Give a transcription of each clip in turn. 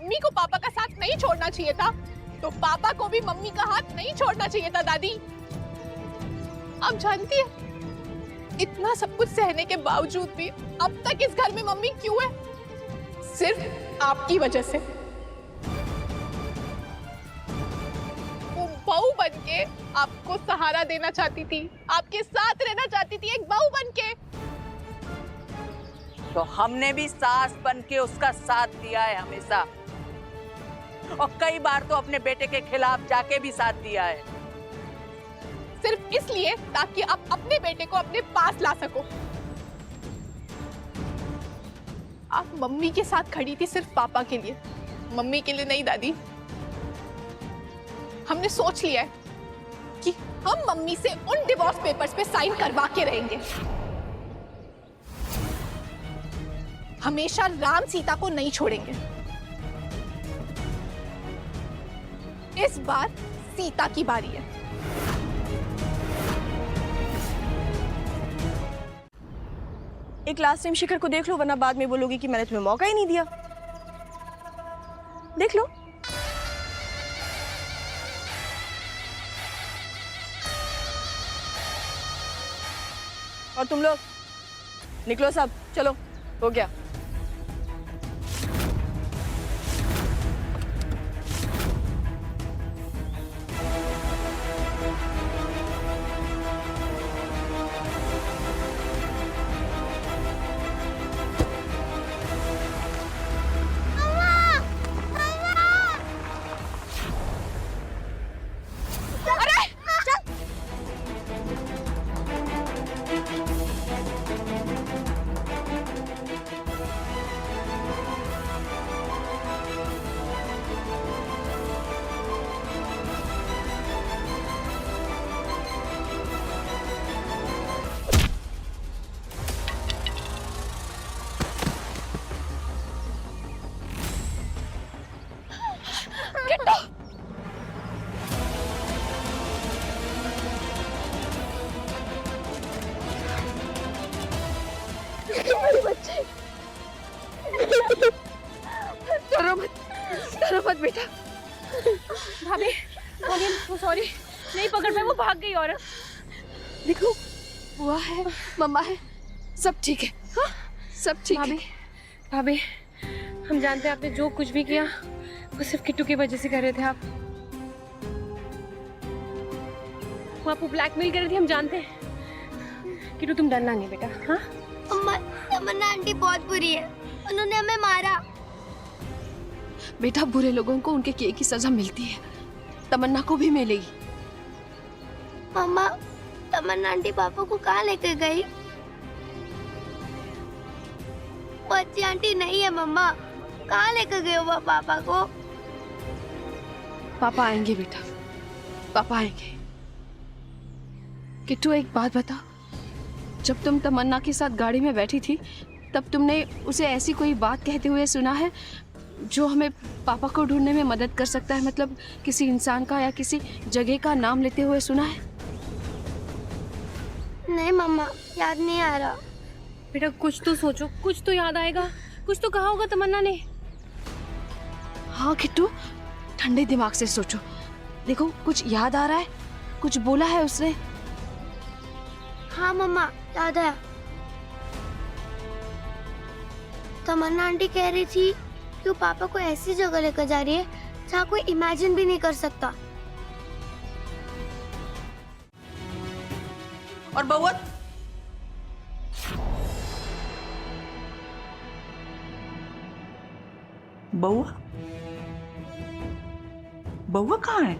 Mummy को पापा का साथ नहीं छोड़ना चाहिए था, तो पापा को भी मम्मी का हाथ नहीं छोड़ना चाहिए था दादी। आप जानती है, इतना सब कुछ सहने के बावजूद भी अब तक इस घर में मम्मी क्यों है? सिर्फ आपकी वजह से। वो बहू बनके आपको सहारा देना चाहती थी, आपके साथ रहना चाहती थी, एक बहू बनके। तो हमने भी सास बन के उसका साथ दिया है हमेशा, और कई बार तो अपने बेटे के खिलाफ जाके भी साथ दिया है। सिर्फ इसलिए ताकि आप अपने बेटे को अपने पास ला सको। आप मम्मी के साथ खड़ी थी सिर्फ पापा के लिए, मम्मी के लिए नहीं दादी। हमने सोच लिया है कि हम मम्मी से उन डिवोर्स पेपर्स पे साइन करवा के रहेंगे। हमेशा राम सीता को नहीं छोड़ेंगे। इस बार सीता की बारी है। एक लास्ट टाइम शिखर को देख लो, वरना बाद में बोलोगी कि मैंने तुम्हें मौका ही नहीं दिया। देख लो। और तुम लोग निकलो सब, चलो, हो गया। डरो मत बेटा। भाभी, भाभी सॉरी, नहीं पकड़ पाई, वो भाग गई। औरत देखो, बुआ है, मम्मा है, सब ठीक है। हाँ? सब ठीक है। भाभी, हम जानते हैं आपने जो कुछ भी किया वो सिर्फ किट्टू की वजह से कर रहे थे। आप वो आपको ब्लैकमेल कर रही थी, हम जानते हैं। किट्टू तुम डरना नहीं बेटा। हाँ अम्मा, तमन्ना आंटी बहुत बुरी है, उन्होंने हमें मारा। बेटा, बुरे लोगों को उनके किए की सजा मिलती है, तमन्ना को भी मिलेगी। मम्मा, तमन्ना आंटी पापा को कहाँ लेकर गई? वो अच्छी आंटी नहीं है मम्मा, कहाँ लेकर गए वो पापा को? पापा आएंगे बेटा, पापा आएंगे। किट्टू, एक बात बता, जब तुम तमन्ना के साथ गाड़ी में बैठी थी तब तुमने उसे ऐसी कोई बात कहते हुए सुना है जो हमें पापा को ढूंढने में मदद कर सकता है? मतलब किसी इंसान का या किसी जगह का नाम लेते हुए सुना है? नहीं मम्मा, याद नहीं आ रहा। बेटा, कुछ तो सोचो, कुछ तो याद आएगा। कुछ तो कहा होगा तमन्ना ने। हाँ किट्टू, ठंडे दिमाग से सोचो। देखो, कुछ याद आ रहा है? कुछ बोला है उसने? हाँ मम्मा, याद आया। तमन्ना आंटी कह रही थी कि वो पापा को ऐसी जगह लेकर जा रही है जहाँ कोई इमेजिन भी नहीं कर सकता। और बउआ, बउआ, बउआ कहाँ है?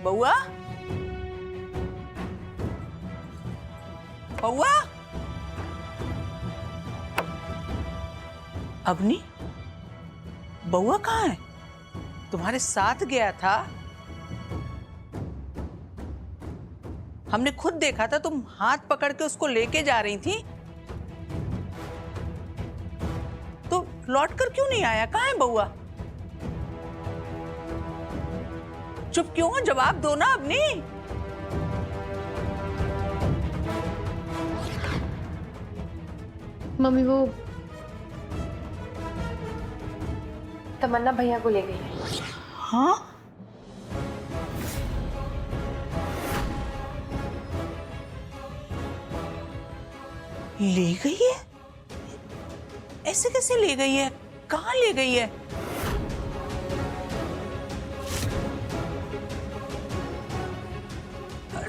बउआ, बउआ, अवनी, बउआ कहाँ है? तुम्हारे साथ गया था। हमने खुद देखा था, तुम हाथ पकड़ के उसको लेके जा रही थी, तो लौट कर क्यों नहीं आया? कहाँ है बउआ? चुप क्यों हो? जवाब दो ना अवनी। मम्मी वो तमन्ना भैया को ले गई है। हाँ? ले गई है? ऐसे कैसे ले गई है? कहाँ ले गई है?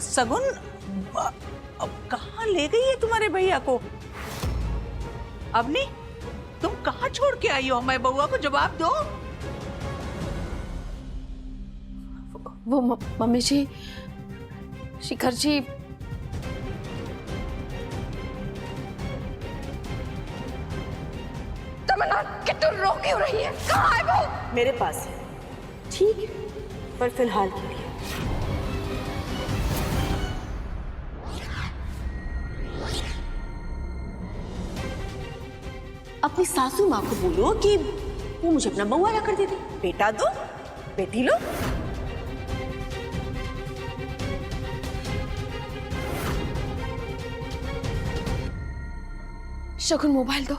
सगुन, अब कहाँ ले गई है तुम्हारे भैया को? अवनी, तुम कहाँ छोड़ के आई हो हमारे बउआ को? जवाब दो। वो मम्मी जी, शिखर जी तमन्ना कितनी रो क्यों रही है? कहाँ है वो? मेरे पास है, ठीक है, पर फिलहाल के लिए। अपनी सासू माँ को बोलो कि वो मुझे अपना बउआ ला कर दे दे। बेटा दो, बेटी लो। शगुन मोबाइल दो।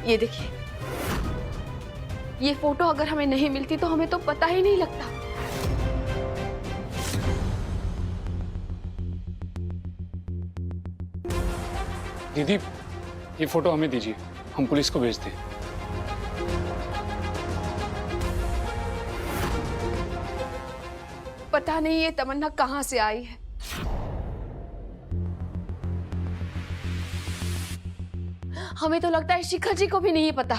ये देखिए, ये फोटो अगर हमें नहीं मिलती तो हमें तो पता ही नहीं लगता। दीदी, ये फोटो हमें दीजिए, हम पुलिस को भेज दें। पता नहीं ये तमन्ना कहाँ से आई है। हमें तो लगता है शिखर जी को भी नहीं पता।